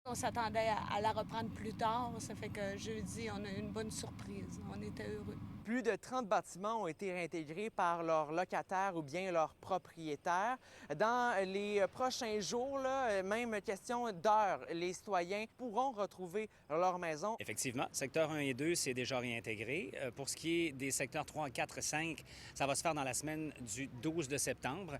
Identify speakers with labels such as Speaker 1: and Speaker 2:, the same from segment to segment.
Speaker 1: On s'attendait à la reprendre plus tard, ça fait que jeudi, on a eu une bonne surprise. On était heureux.
Speaker 2: Plus de 30 bâtiments ont été réintégrés par leurs locataires ou bien leurs propriétaires. Dans les prochains jours, là, même question d'heures, les citoyens pourront retrouver leur maison.
Speaker 3: Effectivement, secteur 1 et 2, c'est déjà réintégré. Pour ce qui est des secteurs 3, 4, 5, ça va se faire dans la semaine du 12 de septembre.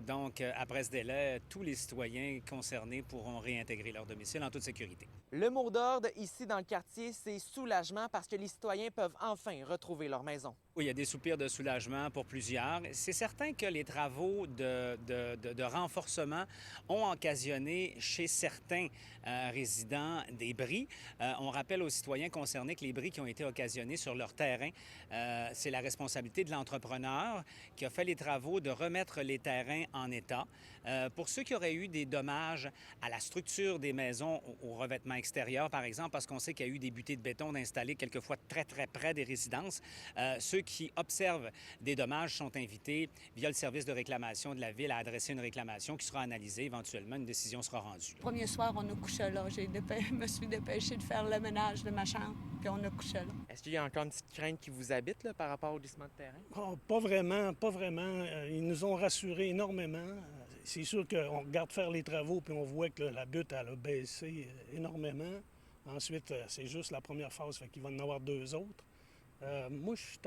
Speaker 3: Donc, après ce délai, tous les citoyens concernés pourront réintégrer leur domicile en toute sécurité.
Speaker 2: Le mot d'ordre ici dans le quartier, c'est soulagement parce que les citoyens peuvent enfin retrouver leur maison.
Speaker 3: Oui, il y a des soupirs de soulagement pour plusieurs. C'est certain que les travaux de renforcement ont occasionné chez certains résidents des bris. On rappelle aux citoyens concernés que les bris qui ont été occasionnés sur leur terrain, c'est la responsabilité de l'entrepreneur qui a fait les travaux de remettre les terrains en état. Pour ceux qui auraient eu des dommages à la structure des maisons, au revêtement extérieur, par exemple, parce qu'on sait qu'il y a eu des butées de béton installées quelquefois très près des résidences, ceux qui observent des dommages sont invités via le service de réclamation de la Ville à adresser une réclamation qui sera analysée. Éventuellement, une décision sera rendue.
Speaker 1: Le premier soir, on a couché là. Je me suis dépêchée de faire le ménage de ma chambre, puis on a couché là.
Speaker 2: Est-ce qu'il y a encore une petite crainte qui vous habite là, par rapport au glissement de terrain?
Speaker 4: Oh, pas vraiment, pas vraiment. Ils nous ont rassurés énormément. C'est sûr qu'on regarde faire les travaux puis on voit que la butte elle a baissé énormément. Ensuite, c'est juste la première phase, fait qu'il va y en avoir deux autres. Moi, je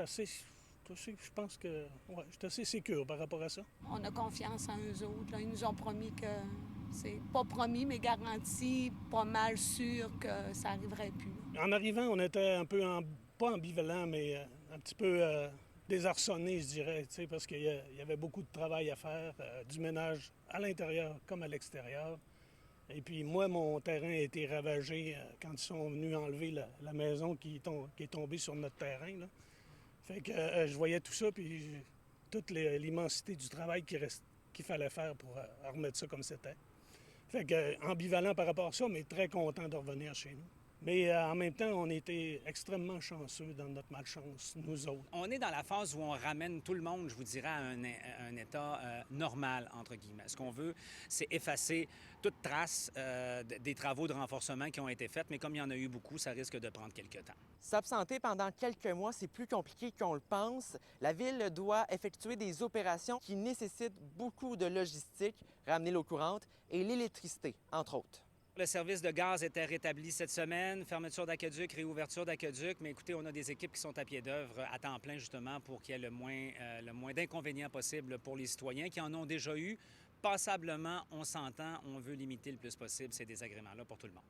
Speaker 4: pense que je suis assez sécure par rapport à ça.
Speaker 1: On a confiance en eux autres. Là. Ils nous ont promis que, c'est pas promis, mais garanti, pas mal sûr que ça n'arriverait plus.
Speaker 4: En arrivant, on était un peu, pas ambivalent, mais un petit peu désarçonné, je dirais, parce qu'il y avait beaucoup de travail à faire, du ménage à l'intérieur comme à l'extérieur. Et puis moi, mon terrain a été ravagé quand ils sont venus enlever la maison qui est tombée sur notre terrain. Là. Fait que je voyais tout ça, puis toute l'immensité du travail qu'il fallait faire pour remettre ça comme c'était. Fait que ambivalent par rapport à ça, mais très content de revenir chez nous. Mais en même temps, on était extrêmement chanceux dans notre malchance, nous autres.
Speaker 3: On est dans la phase où on ramène tout le monde, je vous dirais, à un état normal, entre guillemets. Ce qu'on veut, c'est effacer toute trace des travaux de renforcement qui ont été faits, mais comme il y en a eu beaucoup, ça risque de prendre quelques temps.
Speaker 2: S'absenter pendant quelques mois, c'est plus compliqué qu'on le pense. La Ville doit effectuer des opérations qui nécessitent beaucoup de logistique, ramener l'eau courante et l'électricité, entre autres.
Speaker 3: Le service de gaz était rétabli cette semaine, fermeture d'aqueduc, réouverture d'aqueduc, mais écoutez, on a des équipes qui sont à pied d'œuvre à temps plein justement pour qu'il y ait le moins d'inconvénients possible pour les citoyens qui en ont déjà eu. Passablement, on s'entend, on veut limiter le plus possible ces désagréments-là pour tout le monde.